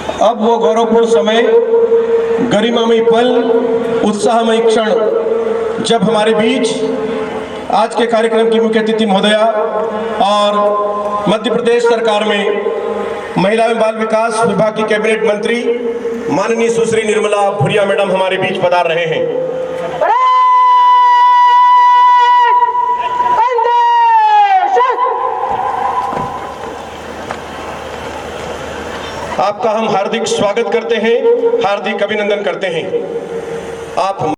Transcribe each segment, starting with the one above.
अब वो गौरवपूर्ण समय, गरिमामयी पल, उत्साहमयी क्षण जब हमारे बीच आज के कार्यक्रम की मुख्य अतिथि महोदया और मध्य प्रदेश सरकार में महिला एवं बाल विकास विभाग की कैबिनेट मंत्री माननीय सुश्री निर्मला भूरिया मैडम हमारे बीच पधार रहे हैं। आपका हम हार्दिक स्वागत करते हैं, हार्दिक अभिनंदन करते हैं। आप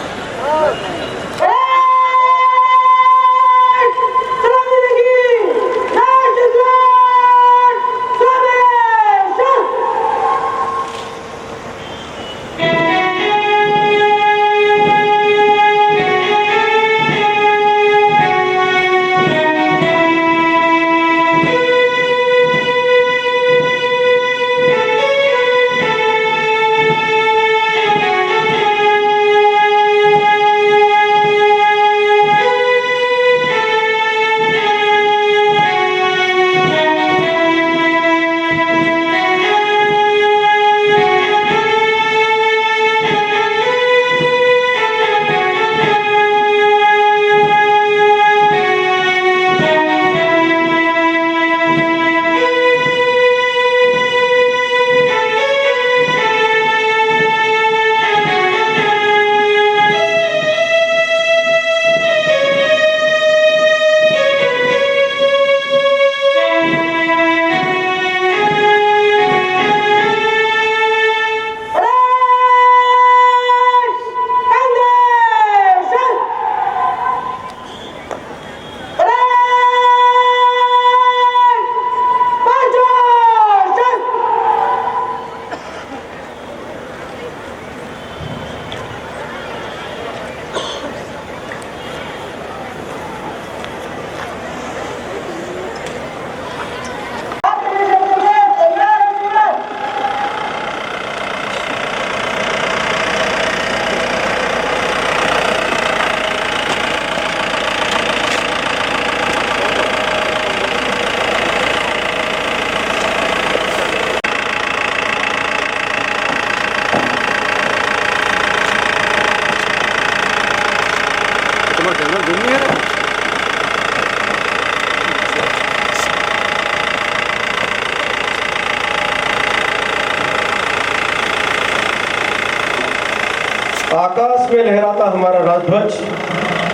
आकाश में लहराता हमारा राजध्वज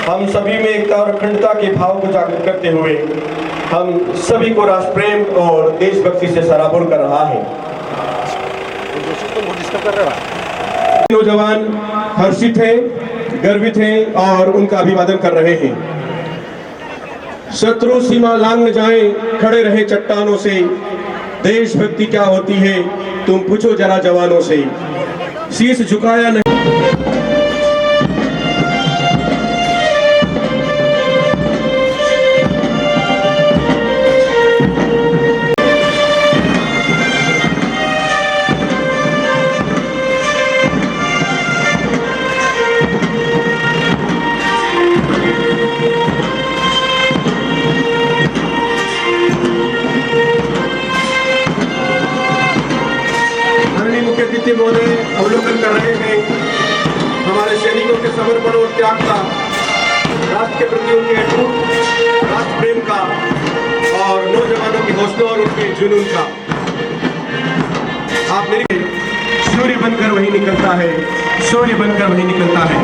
हम सभी में एकता और अखंडता के भाव को जागृत करते हुए हम सभी को राष्ट्र प्रेम और देशभक्ति से सराबोर कर रहा है। नौजवान हर्षित हैं, गर्वित हैं और उनका अभिवादन कर रहे हैं। शत्रु सीमा लांघ न जाए, खड़े रहे चट्टानों से। देशभक्ति क्या होती है तुम पूछो जरा जवानों से। शीश झुकाया नहीं, अवलोकन कर रहे हैं हमारे सैनिकों के समर्पण और त्याग का, राष्ट्र के प्रति उनके अटूट राष्ट्र प्रेम का और नौजवानों के हौसलों और उनके जुनून का। आप मेरे सूर्य बनकर वही निकलता है, सूर्य बनकर वही निकलता है।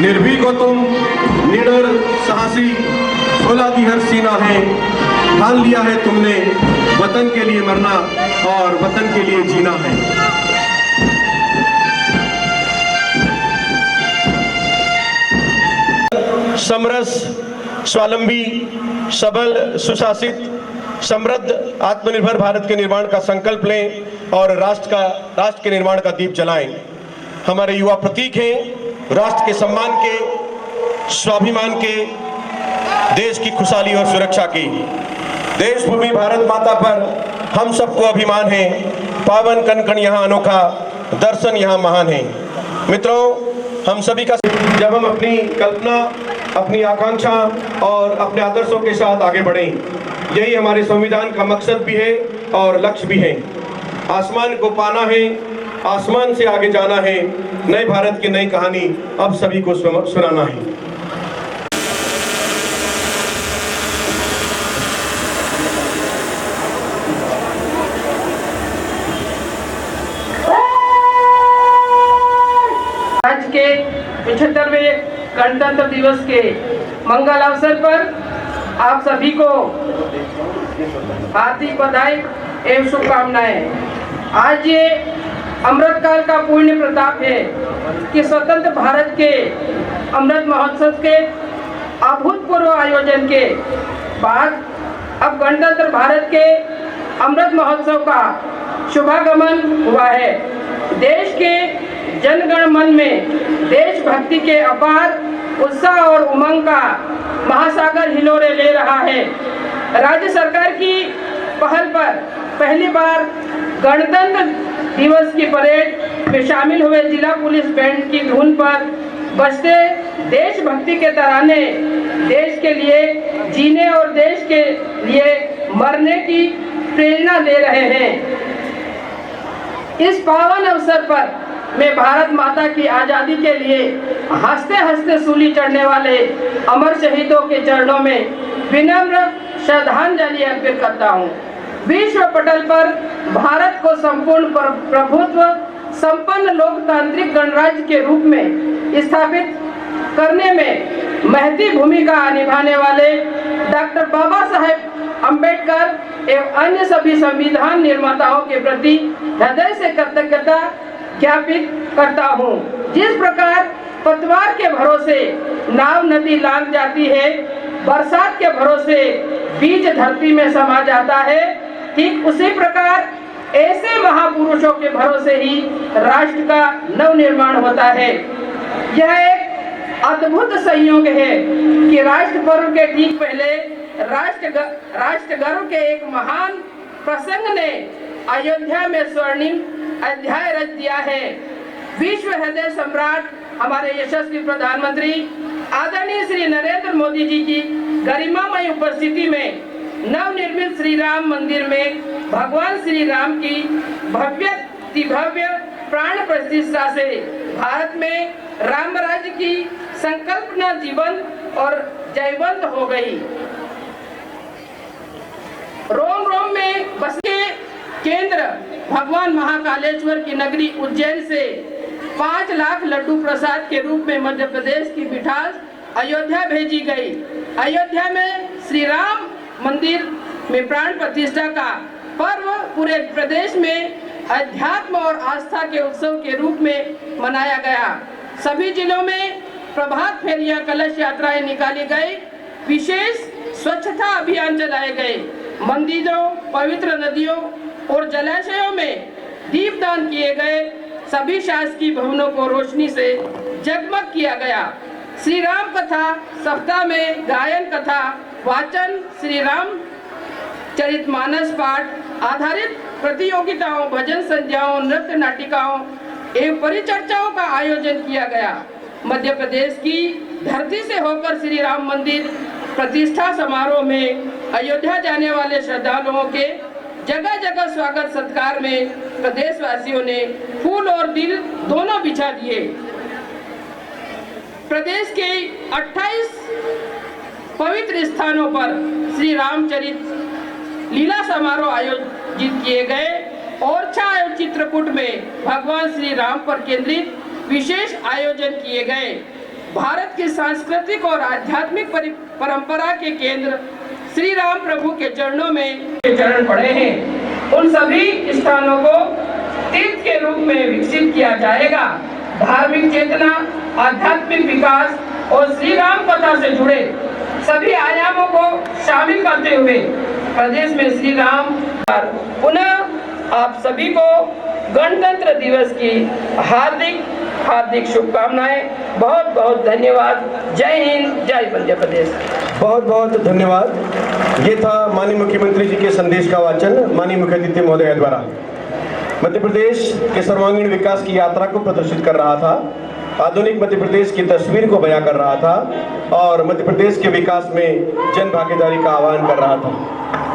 निर्भीक हो तुम, निडर साहसी, फौलादी हर सीना है। ठान लिया है तुमने वतन के लिए मरना और वतन के लिए जीना है। समरस, स्वावलंबी, सबल, सुशासित, समृद्ध, आत्मनिर्भर भारत के निर्माण का संकल्प लें और राष्ट्र के निर्माण का दीप जलाएं। हमारे युवा प्रतीक हैं राष्ट्र के सम्मान के, स्वाभिमान के, देश की खुशहाली और सुरक्षा की। देश भूमि भारत माता पर हम सबको अभिमान है। पावन कण कण यहाँ अनोखा, दर्शन यहाँ महान है। मित्रों, हम सभी का जब हम अपनी कल्पना, अपनी आकांक्षा और अपने आदर्शों के साथ आगे बढ़ें, यही हमारे संविधान का मकसद भी है और लक्ष्य भी है। आसमान को पाना है, आसमान से आगे जाना है, नए भारत की नई कहानी अब सभी को सुनाना है। आज के 75वें गणतंत्र दिवस के मंगल अवसर पर आप सभी को हार्दिक बधाई एवं शुभकामनाएं। आज ये अमृतकाल का पुण्य प्रताप है कि स्वतंत्र भारत के अमृत महोत्सव के अभूतपूर्व आयोजन के बाद अब गणतंत्र भारत के अमृत महोत्सव का शुभागमन हुआ है। देश के जनगण मन में देशभक्ति के अपार उत्साह और उमंग का महासागर हिलोरे ले रहा है। राज्य सरकार की पहल पर पहली बार गणतंत्र दिवस की परेड में शामिल हुए जिला पुलिस बैंड की धुन पर बजते देशभक्ति के तराने देश के लिए जीने और देश के लिए मरने की प्रेरणा दे रहे हैं। इस पावन अवसर पर मैं भारत माता की आजादी के लिए हंसते हंसते सूली चढ़ने वाले अमर शहीदों के चरणों में विनम्र श्रद्धांजलि अर्पित करता हूँ। विश्व पटल पर भारत को संपूर्ण प्रभुत्व संपन्न लोकतांत्रिक गणराज्य के रूप में स्थापित करने में महती भूमिका निभाने वाले डॉक्टर बाबा साहेब अम्बेडकर एवं अन्य सभी संविधान निर्माताओं के प्रति हृदय से कृतज्ञता ज्ञापित करता हूँ। जिस प्रकार पतवार के भरोसे नाव नदी लांग जाती है, बरसात के भरोसे बीज धरती में समा जाता है, ठीक उसी प्रकार ऐसे महापुरुषों के भरोसे ही राष्ट्र का नव निर्माण होता है। यह एक अद्भुत संयोग है कि राष्ट्र पर्व के ठीक पहले राष्ट्र गर्व के एक महान प्रसंग ने अयोध्या में स्वर्णिम अध्याय रच दिया है। विश्व हृदय सम्राट हमारे यशस्वी प्रधानमंत्री आदरणीय श्री नरेंद्र मोदी जी की गरिमामय उपस्थिति में नवनिर्मित श्री राम मंदिर में भगवान श्री राम की भव्य प्राण प्रतिष्ठा से भारत में राम राज्य की संकल्पना जीवंत और जयवंत हो गई। रोम रोम में बसे केंद्र भगवान महाकालेश्वर की नगरी उज्जैन से 5 लाख लड्डू प्रसाद के रूप में मध्य प्रदेश की मिठास अयोध्या भेजी गई। अयोध्या में श्री राम मंदिर में प्राण प्रतिष्ठा का पर्व पूरे प्रदेश में अध्यात्म और आस्था के उत्सव के रूप में मनाया गया। सभी जिलों में प्रभात फेरियां, कलश यात्राएं निकाली गई, विशेष स्वच्छता अभियान चलाए गए, मंदिरों, पवित्र नदियों और जलाशयों में दीपदान किए गए, सभी शासकीय भवनों को रोशनी से जगमग किया गया। श्री राम कथा सप्ताह में गायन कथा, वाचन, श्री राम चरितमानस पाठ आधारित प्रतियोगिताओं, भजन संध्याओं, नृत्य नाटिकाओं एवं परिचर्चाओं का आयोजन किया गया। मध्य प्रदेश की धरती से होकर श्री राम मंदिर प्रतिष्ठा समारोह में अयोध्या जाने वाले श्रद्धालुओं के जगह जगह स्वागत सत्कार में प्रदेशवासियों ने फूल और दिल दोनों बिछा दिए। प्रदेश के 28 पवित्र स्थानों पर श्री रामचरित लीला समारोह आयोजित किए गए। ओरछा एवं चित्रकूट में भगवान श्री राम पर केंद्रित विशेष आयोजन किए गए। भारत की सांस्कृतिक और आध्यात्मिक परंपरा के केंद्र श्री राम प्रभु के चरणों में चरण पड़े हैं। उन सभी स्थानों को तीर्थ के रूप में विकसित किया जाएगा। धार्मिक चेतना, आध्यात्मिक विकास और श्री राम कथा से जुड़े सभी आयामों को शामिल करते हुए प्रदेश में श्री राम पर पुनः आप सभी को गणतंत्र दिवस की हार्दिक शुभकामनाएं। बहुत बहुत धन्यवाद। जय हिंद, जय मध्य प्रदेश। बहुत बहुत धन्यवाद। ये था माननीय मुख्यमंत्री जी के संदेश का वाचन माननीय मुख्य अतिथि महोदय द्वारा। मध्य प्रदेश के सर्वांगीण विकास की यात्रा को प्रदर्शित कर रहा था, आधुनिक मध्य प्रदेश की तस्वीर को बयां कर रहा था और मध्य प्रदेश के विकास में जन भागीदारी का आह्वान कर रहा था।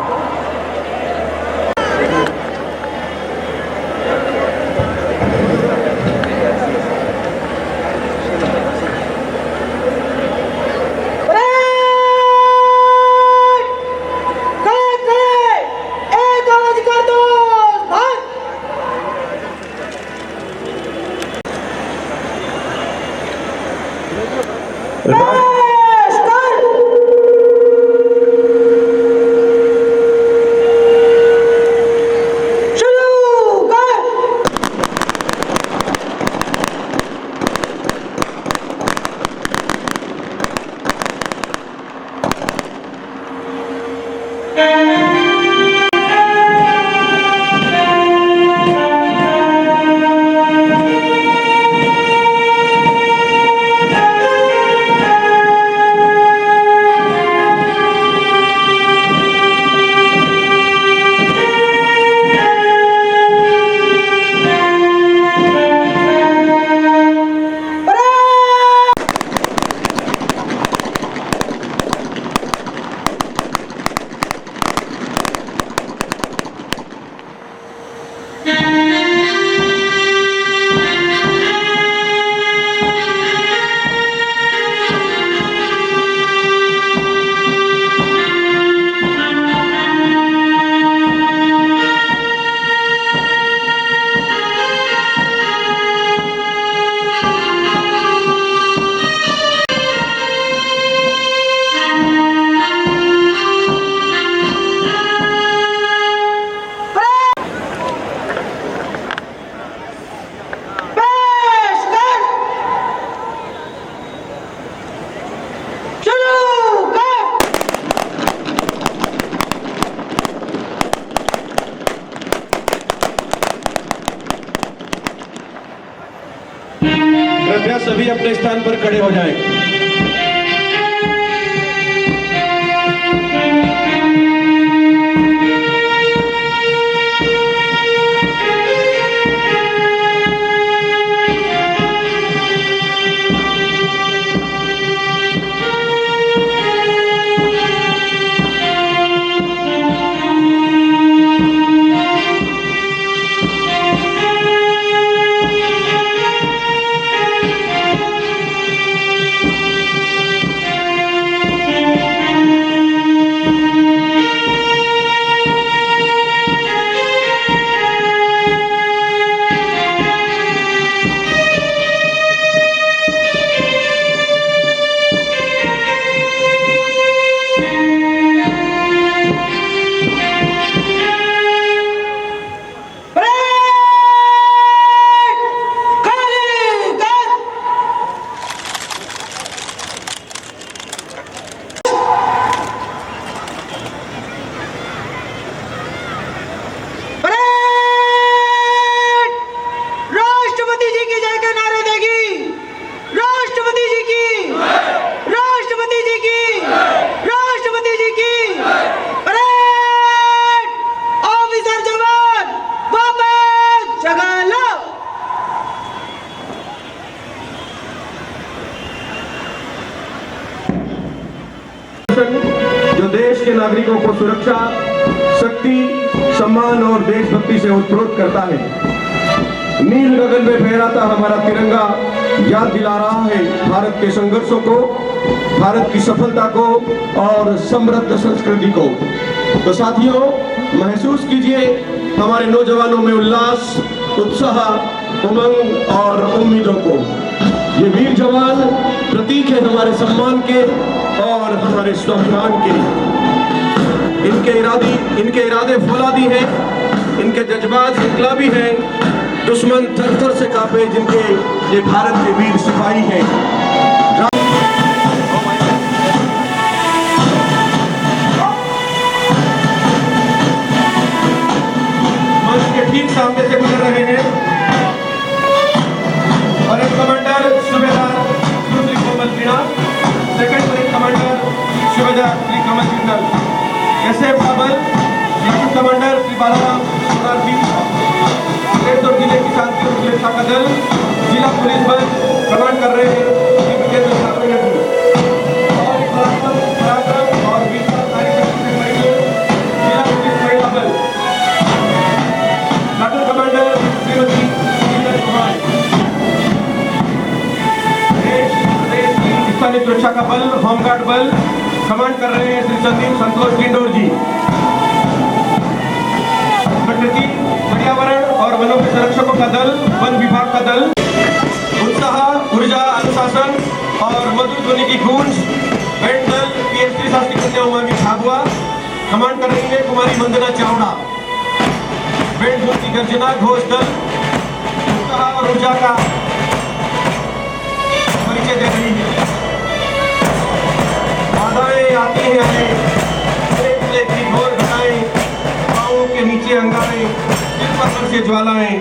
कृपया सभी अपने स्थान पर खड़े हो जाएं। जो देश के नागरिकों को सुरक्षा, शक्ति, सम्मान और देशभक्ति से उत्प्रोत करता है। नील गगन में फहराता हमारा तिरंगा याद दिला रहा है भारत के संघर्षों को, भारत की सफलता को और समृद्ध संस्कृति को। तो साथियों, महसूस कीजिए हमारे नौजवानों में उल्लास, उत्साह, उमंग और उम्मीदों को। ये वीर जवान प्रतीक है हमारे सम्मान के और हमारे स्वाभिमान के। इनके इरादे फौलादी हैं, इनके जज्बात इनकलाबी हैं। दुश्मन थर थर से कांपे जिनके ये भारत के वीर सिपाही हैं। मंच के ठीक सामने से गुजर रहे हैं परेड कमांडर सूबेदार श्री कोमल मीणा, सेकंड परेड कमांडर सूबेदार श्री कमल जिंदल, एसएफ का बल प्लाटून कमांडर श्री बालाराम सोनार्थी, देवदुर्ग जिले की शांति सुरक्षा का दल जिला पुलिस बल कमांड कर रहे हैं श्री विजेंद्र छाबड़िया जी और पराक्रम और वीरता नारी शक्ति से परिपूर्ण जिला पुलिस महिला बल प्लाटून कमांडर श्रीमती शीला चौहान, स्थानीय सुरक्षा का बल होमगार्ड बल कमांड कर रहे हैं श्री संतोष डिंडोर जी। प्रकृति, पर्यावरण और वनों के संरक्षकों का दल, वन विभाग का दल, उत्साह, ऊर्जा, अनुशासन और मधुर ध्वनि की गूंज बैंड दल पीएचडी शास्त्री कन्या उमामी झाबुआ कमांड कर रही है कुमारी वंदना चावड़ा। बैंड धुन की गर्जना घोष दल उत्साह और ऊर्जा का परिचय दे रही है। बाधाएं आती हैं हमें की घोर घटाएं, पाँवों के नीचे अंगारे, सिर पर से ज्वालाएं,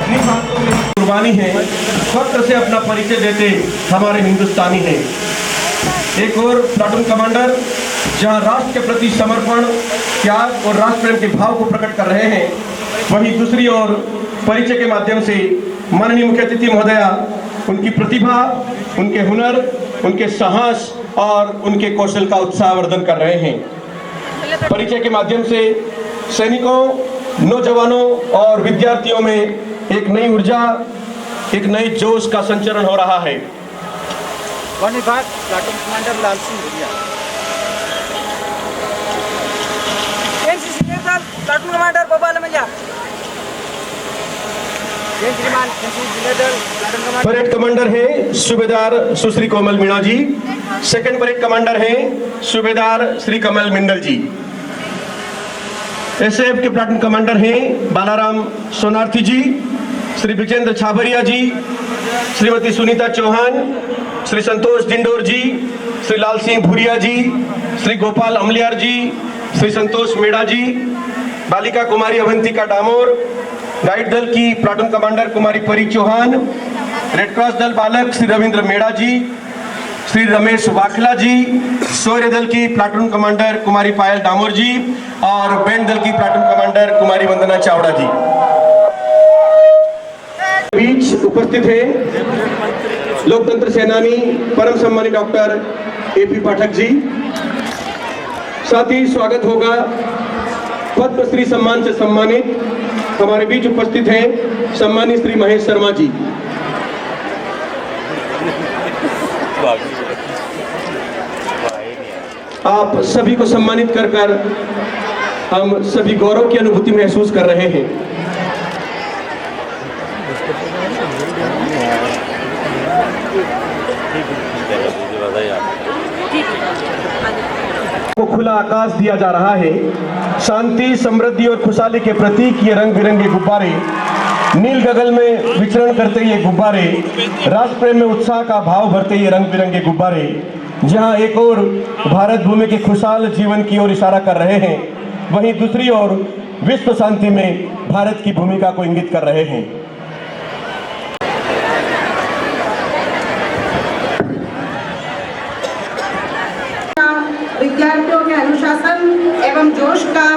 निज हाथों में कुर्बानी है, फख्र से अपना परिचय देते हमारे हिंदुस्तानी हैं। एक और प्लाटून कमांडर जहां राष्ट्र के प्रति समर्पण, त्याग और राष्ट्र प्रेम के भाव को प्रकट कर रहे हैं, वहीं दूसरी ओर परिचय के माध्यम से माननीय मुख्य अतिथि महोदया उनकी प्रतिभा, उनके हुनर, उनके साहस और उनके कौशल का उत्साहवर्धन कर रहे हैं। परिचय के माध्यम से सैनिकों, नौजवानों और विद्यार्थियों में एक नई ऊर्जा, एक नई जोश का संचरण हो रहा है। वन विभाग platoon commander Lal Singh Bhuria, NCC के साथ platoon commander Gopal Manja, parade commander है सूबेदार Sushri Komal Meena ji, second parade commander है सूबेदार श्री कमल मिंडल जी। एसएफ के प्लाटून कमांडर हैं बालाराम सोनार्थी जी, श्री विजेंद्र छाबड़िया जी, श्रीमती सुनीता चौहान, श्री संतोष डिंडोर जी, श्री लाल सिंह भुरिया जी, श्री गोपाल अमलियार जी, श्री संतोष मेड़ा जी, बालिका कुमारी अवंतिका डामोर, गाइड दल की प्लाटून कमांडर कुमारी परी चौहान, रेड क्रॉस दल बालक श्री रविंद्र मेड़ा जी, श्री रमेश वाखला जी, शौर्य दल की प्लाटून कमांडर कुमारी पायल डामोर जी और बैंड दल की प्लाटून कमांडर कुमारी वंदना चावड़ा जी। बीच उपस्थित हैं लोकतंत्र सेनानी परम सम्मानित डॉक्टर AP पाठक जी। साथ ही स्वागत होगा पद्मश्री सम्मान से सम्मानित हमारे बीच उपस्थित हैं सम्मानित श्री महेश शर्मा जी। आप सभी को सम्मानित कर कर हम सभी गौरव की अनुभूति महसूस कर रहे हैं। को खुला आकाश दिया जा रहा है। शांति, समृद्धि और खुशहाली के प्रतीक ये रंग बिरंगे गुब्बारे, नील गगन में विचरण करते ये गुब्बारे, राष्ट्र प्रेम में उत्साह का भाव भरते ये रंग बिरंगे गुब्बारे, जहां एक ओर भारत भूमि के खुशहाल जीवन की ओर इशारा कर रहे हैं, वहीं दूसरी ओर विश्व शांति में भारत की भूमिका को इंगित कर रहे हैं। विद्यार्थियों के अनुशासन एवं जोश का,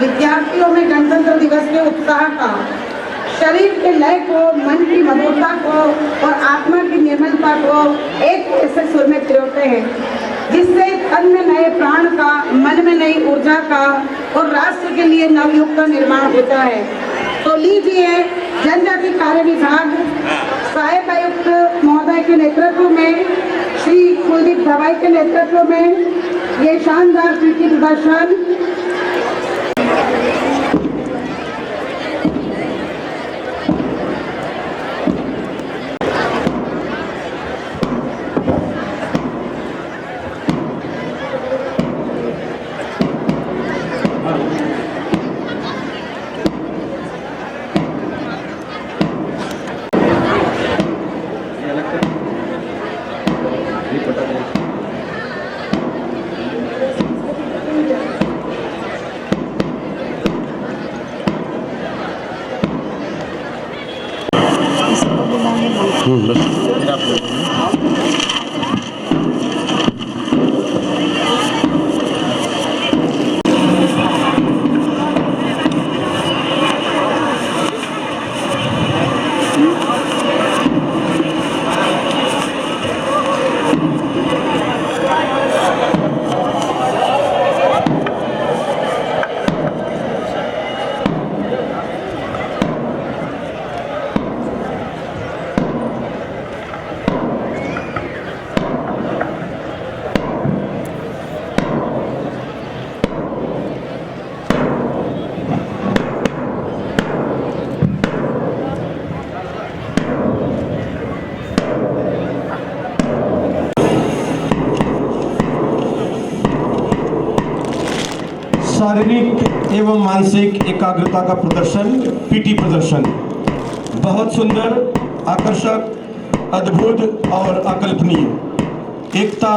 विद्यार्थियों में गणतंत्र दिवस के उत्साह का, शरीर के लय को, मन की मधुरता को और आत्मा की निर्मलता को एक ऐसे सुर में पिरोते हैं जिससे तन में नए प्राण का, मन में नई ऊर्जा का और राष्ट्र के लिए नवयुग का निर्माण होता है। तो लीजिए जनजाति कार्य विभाग सहायक आयुक्त महोदय के नेतृत्व में, श्री कुलदीप दवाई के नेतृत्व में ये शानदार पीटी प्रदर्शन शारीरिक एवं मानसिक एकाग्रता का प्रदर्शन, पीटी प्रदर्शन बहुत सुंदर, आकर्षक, अद्भुत और अकल्पनीय। एकता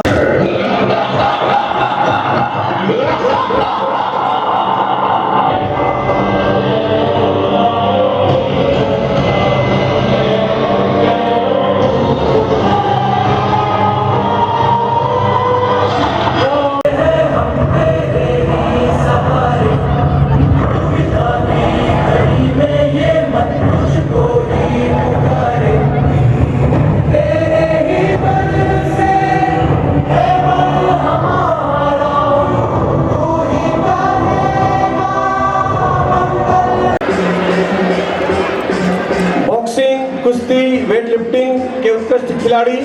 कुश्ती, वेट लिफ्टिंग के उत्कृष्ट खिलाड़ी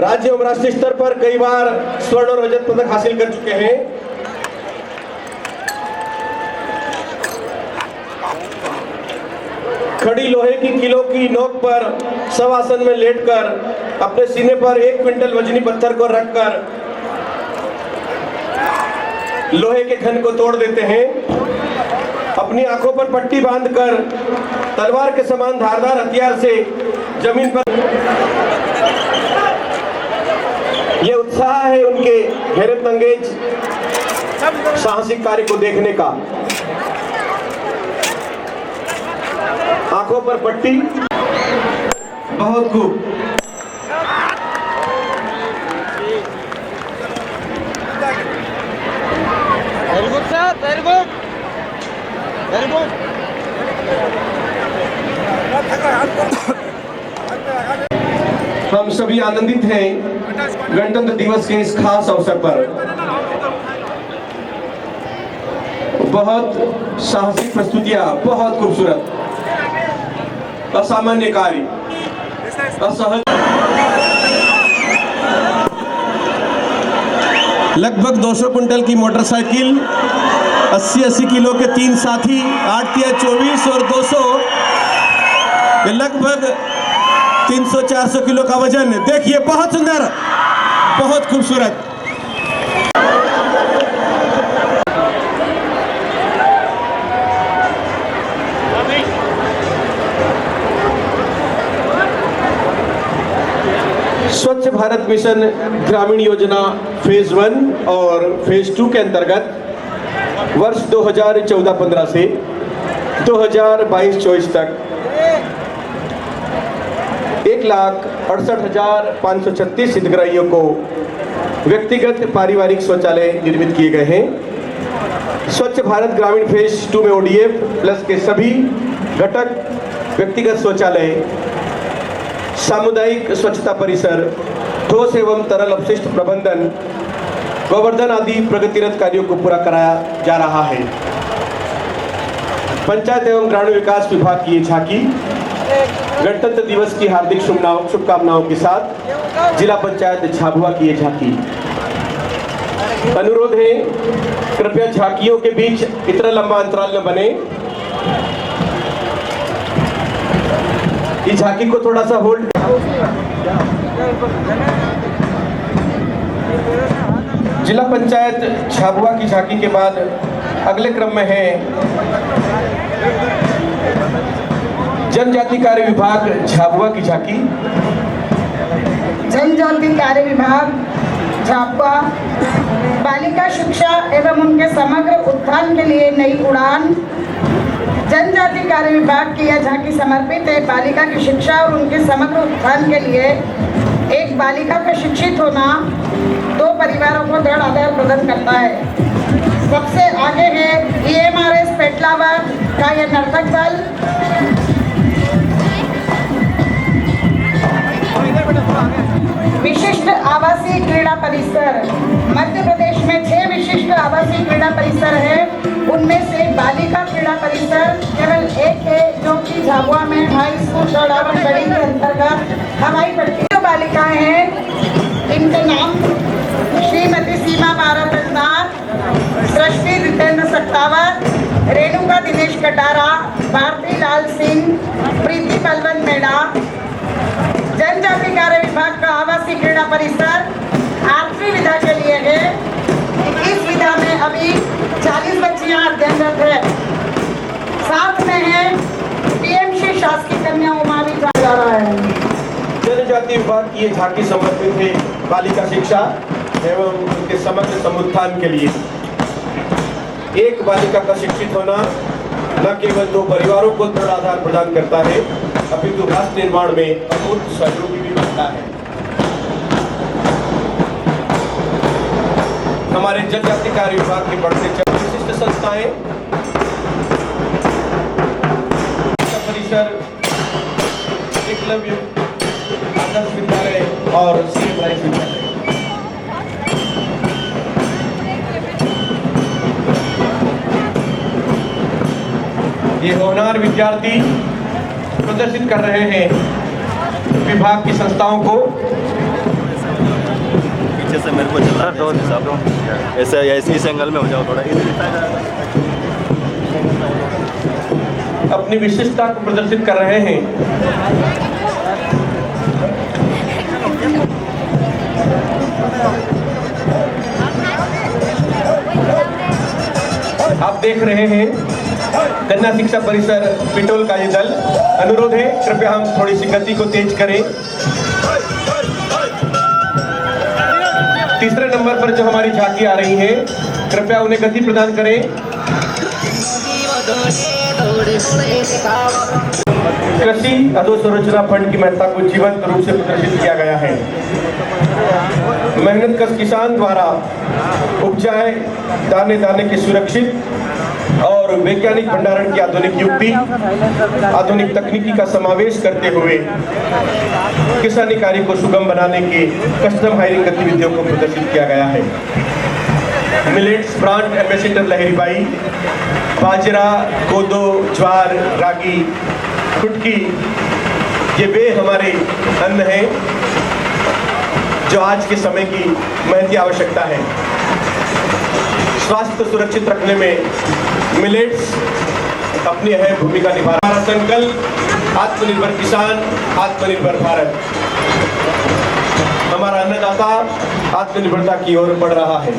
राज्य एवं राष्ट्रीय स्तर पर कई बार स्वर्ण और रजत पदक हासिल कर चुके हैं। खड़ी लोहे की किलो की नोक पर शवासन में लेटकर अपने सीने पर 1 क्विंटल वजनी पत्थर को रखकर लोहे के खन को तोड़ देते हैं। अपनी आंखों पर पट्टी बांधकर तलवार के समान धारदार हथियार से जमीन पर, यह उत्साह है उनके हैरत अंगेज साहसिक कार्य को देखने का। आंखों पर पट्टी, बहुत खूब। Very good sir, very good, very good. हम सभी आनंदित हैं गणतंत्र दिवस के इस खास अवसर पर। बहुत साहसिक प्रस्तुतियां, बहुत खूबसूरत, असामान्य कार्य, असहज। लगभग 200 कुंटल की मोटरसाइकिल, 80-80 किलो के 3 साथी, 8 या 24 और 200, ये लगभग 300-400 किलो का वजन। देखिए, बहुत सुंदर, बहुत खूबसूरत। स्वच्छ भारत मिशन ग्रामीण योजना फेज 1 और फेज 2 के अंतर्गत वर्ष 2014-15 से 2022-24 तक 1,68,536 हितग्राहियों को व्यक्तिगत पारिवारिक शौचालय निर्मित किए गए हैं। स्वच्छ भारत ग्रामीण फेज 2 में ODF प्लस के सभी घटक, व्यक्तिगत शौचालय, सामुदायिक स्वच्छता परिसर, ठोस एवं तरल अपशिष्ट प्रबंधन, गोवर्धन आदि प्रगतिरत कार्यों को पूरा कराया जा रहा है। पंचायत एवं ग्रामीण विकास विभाग की ये झांकी गणतंत्र दिवस की हार्दिक शुभकामनाओं के साथ जिला पंचायत झाबुआ की ये झांकी। अनुरोध है, कृपया झांकियों के बीच इतना लंबा अंतराल न बने। इस झांकी को थोड़ा सा होल्ड। जिला पंचायत झाबुआ की झांकी के बाद अगले क्रम में है जनजाति कार्य विभाग झाबुआ की झांकी। जनजाति कार्य विभाग झाबुआ बालिका शिक्षा एवं उनके समग्र उत्थान के लिए नई उड़ान। जनजाति कार्य विभाग की यह झांकी समर्पित है बालिका की शिक्षा और उनके समग्र उत्थान के लिए। एक बालिका का शिक्षित होना 2 परिवारों को दृढ़ आधार प्रदान करता है। सबसे आगे है EMRS पेटलावर का यह नर्तक दल। विशिष्ट आवासीय क्रीड़ा परिसर, मध्य प्रदेश में 6 विशिष्ट आवासीय क्रीड़ा परिसर है। उनमें से बालिका क्रीड़ा परिसर केवल एक है, जो कि झाबुआ में हाई स्कूल चौड़ावन बड़ी के अंतर्गत हवाई पट्टी। जो बालिकाएं हैं, इनके नाम श्रीमती सीमा भारद्वाज, सृष्टि जितेंद्र सत्तावत, रेणुका दिनेश कटारा, भारती लाल सिंह, प्रीति बलवंत मेड़ा। जनजाति कार्य विभाग का आवासीय क्रीड़ा परिसर 8वीं विधा के लिए है। इस विधा में अभी 40 बच्चियां अध्ययनरत है। साथ में है PMC शासकीय कन्या उमा भी जा रहा है। जनजाति विभाग की ये झांकी समर्पित है बालिका शिक्षा एवं उनके समग्र समुत्थान के लिए। एक बालिका का शिक्षित होना न केवल 2 परिवारों को दृढ़ आधार प्रदान करता है, अपितु राष्ट्र निर्माण में अमूर्त सहयोगी भी बनता है। हमारे जनजाति कार्य विभाग के बढ़ते विशिष्ट संस्थाएं, परिसर, एकलव्य आदर्श विद्यालय और CM राइस विद्यालय। ये होनहार विद्यार्थी प्रदर्शित कर रहे हैं विभाग की संस्थाओं को। पीछे से मेरे को चला ऐसे इस एंगल में हो जाओ थोड़ा। अपनी विशिष्टता को प्रदर्शित कर रहे हैं। आप देख रहे हैं कन्या शिक्षा परिसर पिटोल का ये दल। अनुरोध है, कृपया हम थोड़ी सी गति को तेज करें। तीसरे नंबर पर जो हमारी झांकी आ रही है, कृपया उन्हें गति प्रदान करें। कृषि अधोसंरचना फंड की महत्ता को जीवंत रूप से प्रदर्शित किया गया है। मेहनतकश किसान द्वारा उपजाए दाने दाने के सुरक्षित और वैज्ञानिक भंडारण की आधुनिक युक्ति, आधुनिक तकनीकी का समावेश करते हुए किसानी कार्य को सुगम बनाने के कस्टम हायरिंग गतिविधियों को प्रदर्शित किया गया है। मिलेट्स ब्रांड एम्बेसडर लहरीबाई, बाजरा, कोदो, ज्वार, रागी, कुटकी, ये वे हमारे अन्न हैं जो आज के समय की महती आवश्यकता है। स्वास्थ्य सुरक्षित रखने में मिलेट्स अपनी अहम भूमिका निभा रहा है। हमारा संकल्प आत्मनिर्भर किसान, आत्मनिर्भर भारत। हमारा अन्नदाता आत्मनिर्भरता की ओर बढ़ रहा है।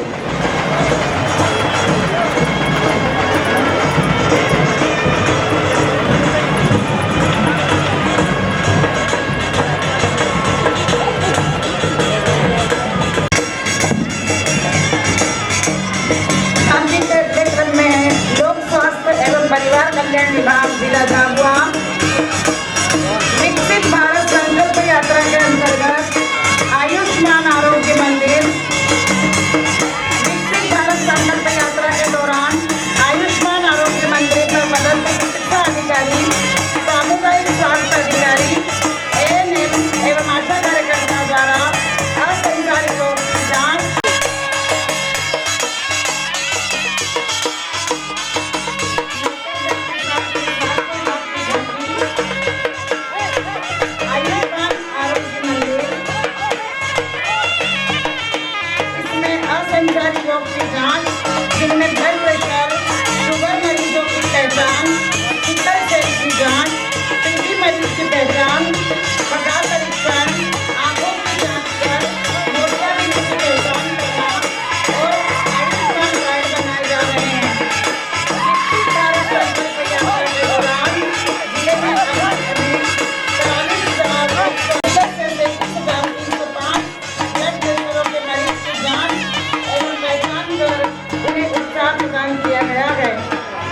परिवार कल्याण विभाग जिला झाबुआ विकसित भारत संकल्प यात्रा के अंतर्गत आयुष्मान आरोग्य मंदिर। विकसित भारत संकल्प यात्रा के दौरान आयुष्मान आरोग्य मंदिर पर पदस्थ चिकित्सा अधिकारी, सामुदायिक स्वास्थ्य अधिकारी, ANM एवं आशा कार्यकर्ता द्वारा असंचालित रोग की जांच, जिनमें ब्लड प्रेशर, शुगर मरीजों की पहचान, सिकल सेल की जांच, टीबी मरीज की पहचान, पता परीक्षण, आंखों की जांच कर मोतियाबिंद की पहचान करना और आयुष्मान कार्ड बनाए जा रहे हैं। विकसित भारत संकल्प यात्रा के दौरान जिले में 43,305 ब्लड प्रेशरों के मरीज की जांच एवं पहचान कर उन्हें उपचार प्रदान किया गया है।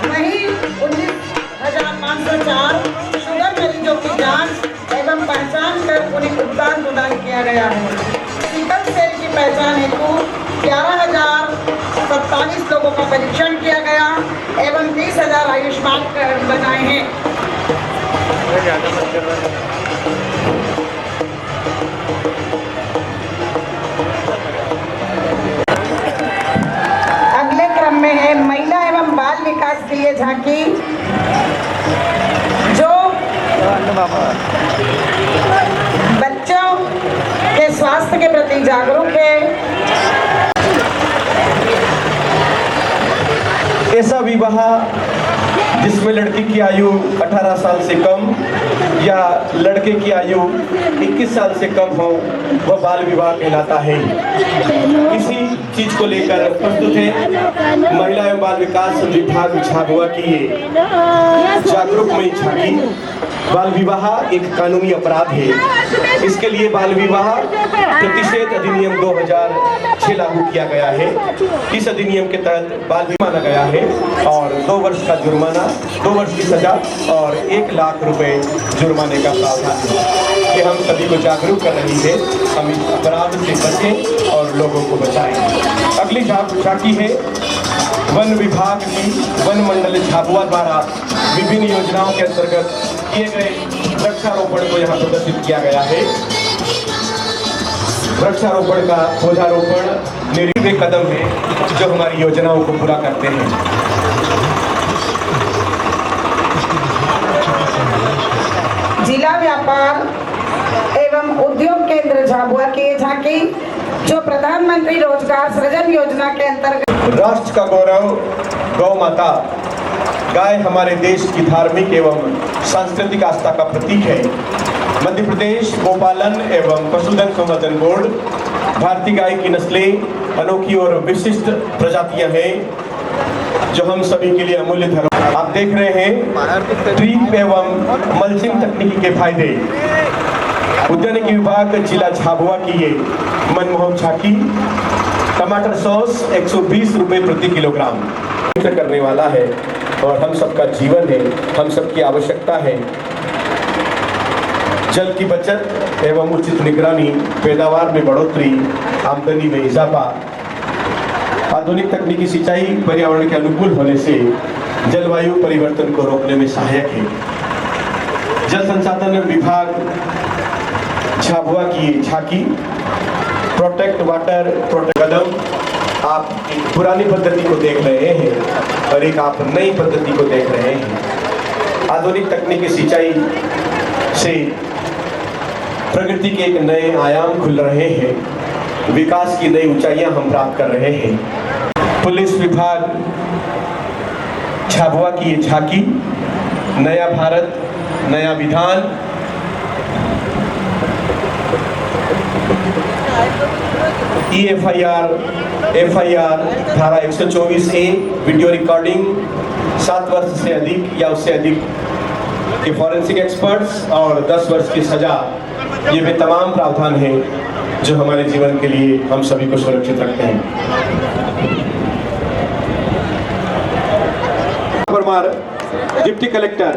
वहीं 19,504 शुगर मरीजों की जांच एवं पहचान कर उन्हें उपचार प्रदान किया गया है। सिकल सेल की पहचान हेतु 11,047 लोगों का परीक्षण किया गया एवं 30,000 आयुष्मान कार्ड बनाए हैं। अगले क्रम में है महिला एवं बाल विकास के लिए झांकी, जो बच्चों के स्वास्थ्य के प्रति जागरूक है। ऐसा विवाह जिसमें लड़की की आयु 18 साल से कम या लड़के की आयु 21 साल से कम हो, वह बाल विवाह कहलाता है। इसी चीज को लेकर प्रस्तुत है महिला एवं बाल विकास विभाग झाबुआ की ये जागरूकमयी झांकी। बाल विवाह एक कानूनी अपराध है। इसके लिए बाल विवाह प्रतिषेध अधिनियम 2006 लागू किया गया है। इस अधिनियम के तहत बाल विवाह माना गया है और 2 वर्ष का जुर्माना, 2 वर्ष की सजा और 1 लाख रुपए जुर्माने का प्रावधान है। ये हम सभी को जागरूक कर रही है। हम इस अपराध से बचें और लोगों को बचाएं। अगली झांकी है वन विभाग की वन मंडल झाबुआ द्वारा विभिन्न योजनाओं के अंतर्गत किए गए वृक्षारोपण को यहाँ प्रदर्शित किया गया है। वृक्षारोपण का पौधारोपण निर्विघ्न कदम है जो हमारी योजनाओं को पूरा करते हैं। जिला व्यापार एवं उद्योग केंद्र झाबुआ की झांकी, जो प्रधानमंत्री रोजगार सृजन योजना के अंतर्गत राष्ट्र का गौरव गौ माता गाय हमारे देश की धार्मिक एवं सांस्कृतिक आस्था का प्रतीक है। मध्य प्रदेश गोपालन एवं पशुधन संवर्धन बोर्ड भारतीय गाय की नस्लें अनोखी और विशिष्ट प्रजातियां हैं जो हम सभी के लिए अमूल्य धरोहर। आप देख रहे हैं ड्रीप एवं मल्चिंग तकनीकी के फायदे। उद्यानिकी विभाग जिला झाबुआ की ये मनमोहक झांकी। टमाटर सॉस 120 रुपए प्रति किलोग्राम करने वाला है। और हम सबका जीवन है, हम सबकी आवश्यकता है। जल की बचत एवं उचित निगरानी, पैदावार में बढ़ोतरी, आमदनी में इजाफा, आधुनिक तकनीकी सिंचाई पर्यावरण के अनुकूल होने से जलवायु परिवर्तन को रोकने में सहायक है। जल संसाधन विभाग झाबुआ की झांकी, प्रोटेक्ट वाटर प्रोटेक्ट कदम। आप एक पुरानी पद्धति को देख रहे हैं और एक आप नई पद्धति को देख रहे हैं। आधुनिक तकनीकी सिंचाई से प्रगति के एक नए आयाम खुल रहे हैं, विकास की नई ऊंचाइयां हम प्राप्त कर रहे हैं। पुलिस विभाग झाबुआ की ये झांकी, नया भारत नया विधान। एफआईआर धारा 124A, वीडियो रिकॉर्डिंग 7 वर्ष से अधिक या उससे अधिक के फॉरेंसिक एक्सपर्ट्स और 10 वर्ष की सजा, ये भी तमाम प्रावधान हैं जो हमारे जीवन के लिए हम सभी को सुरक्षित रखते हैं। परमार, डिप्टी कलेक्टर,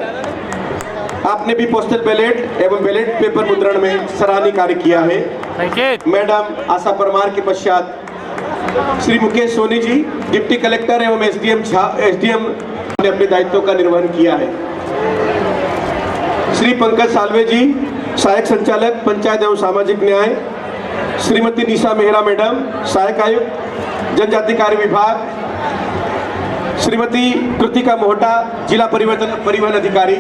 आपने भी पोस्टल बैलेट एवं बैलेट पेपर मुद्रण में सराहनीय कार्य किया है। मैडम आशा परमार के पश्चात श्री मुकेश सोनी जी, डिप्टी कलेक्टर एवं एसडीएम ने अपने दायित्वों का निर्वहन किया है। श्री पंकज सालवे जी, सहायक संचालक पंचायत एवं सामाजिक न्याय। श्रीमती निशा मेहरा मैडम, सहायक आयुक्त जनजाति कार्य विभाग। श्रीमती कृतिका मोहटा, जिला परिवहन अधिकारी।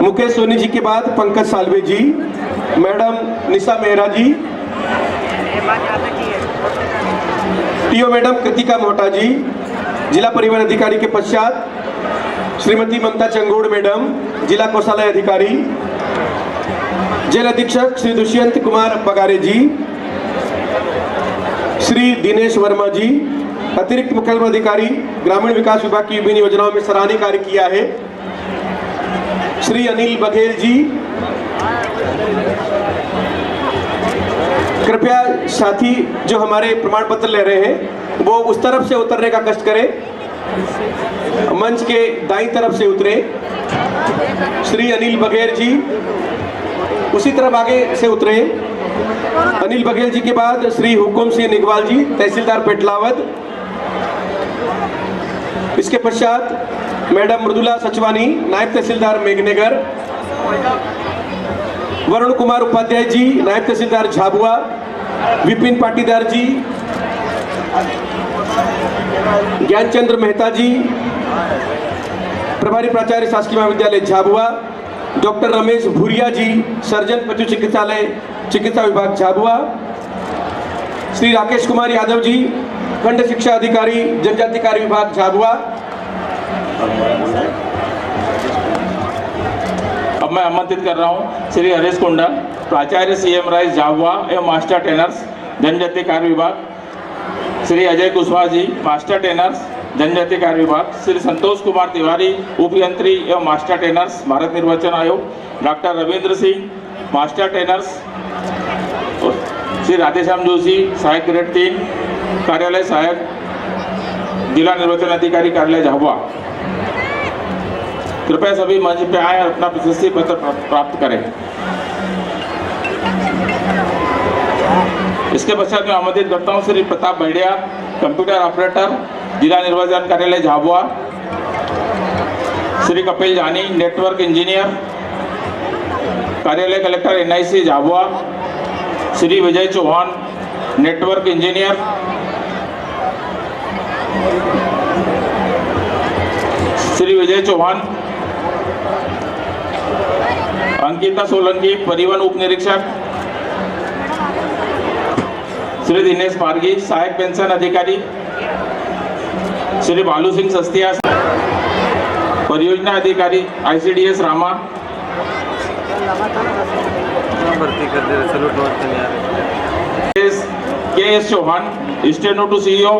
मुकेश सोनी जी के बाद Pankaj Salve ji, madam Nisha Mehra ji, TO madam Kritika Mohta ji, जिला परिवहन अधिकारी के पश्चात श्रीमती ममता चंगोड़ मैडम, जिला कोषालय अधिकारी। जेल अधीक्षक श्री दुष्यंत कुमार पगारे जी, श्री दिनेश वर्मा जी, अतिरिक्त मुख्य अधिकारी ग्रामीण विकास विभाग की विभिन्न योजनाओं में सराहनीय कार्य किया है। श्री अनिल बघेल जी, कृपया साथी जो हमारे प्रमाण पत्र ले रहे हैं वो उस तरफ से उतरने का कष्ट करें, मंच के दाईं तरफ से उतरे। श्री अनिल बघेल जी उसी तरफ आगे से उतरे। अनिल बघेल जी के बाद श्री हुकुम सिंह निगवाल जी, तहसीलदार पेटलावद। इसके पश्चात मैडम मृदुला सचवानी, नायब तहसीलदार मेघनगर। वरुण कुमार उपाध्याय जी, नायब तहसीलदार झाबुआ। विपिन पाटीदार जी, ज्ञानचंद्र मेहता जी, प्रभारी प्राचार्य शासकीय महाविद्यालय झाबुआ। डॉक्टर रमेश भूरिया जी, सर्जन पशु चिकित्सालय चिकित्सा विभाग झाबुआ। श्री राकेश कुमार यादव जी, खंड शिक्षा अधिकारी जनजाति कार्य विभाग झाबुआ। अब मैं आमंत्रित कर रहा हूं श्री हरीश कुंडा, प्राचार्य CM राइस झाबुआ एवं मास्टर ट्रेनर्स जनजाति कार्य विभाग। श्री अजय कुशवाहा जी, मास्टर ट्रेनर्स जनजाति कार्य विभाग। श्री संतोष कुमार तिवारी, उपयंत्री एवं मास्टर ट्रेनर्स भारत निर्वाचन आयोग। Doctor Ravindra Singh, master trainers. Shri Radheshyam Joshi, सहायक ग्रेड 3 कार्यालय सहायक, जिला निर्वाचन अधिकारी कार्यालय झाबुआ। कृपया सभी मंच पे आए और अपना प्रशस्ति पत्र प्राप्त करें। इसके पश्चात मैं आमंत्रित करता हूं श्री प्रताप बैडिया, कंप्यूटर ऑपरेटर, जिला निर्वाचन कार्यालय झाबुआ। श्री कपिल जानी, नेटवर्क इंजीनियर, कार्यालय collector NIC Jhabua. Shri Vijay Chauhan, network engineer. Shri Vijay Chauhan. Ankita Solanki, परिवहन उप निरीक्षक। श्री दिनेश पारगी, सहायक पेंशन अधिकारी। श्री बालू सिंह सस्तिया, परियोजना अधिकारी ICDS रामा। भर्ती कर दे, चलो नोट नहीं आ रहे। KS Chauhan, steno to CEO।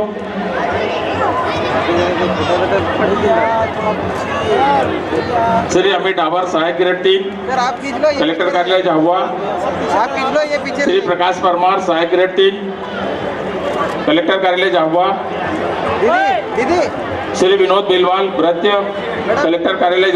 Shri Amit Dabar, सहायक ग्रेड 3 सर आप खींच लो, कलेक्टर कार्यालय झाबुआ। आप खींच लो ये पीछे। श्री प्रकाश परमार, सहायक ग्रेड 3 कलेक्टर कार्यालय झाबुआ। दीदी दीदी श्री विनोद बिलवाल, भृत्य कलेक्टर कार्यालय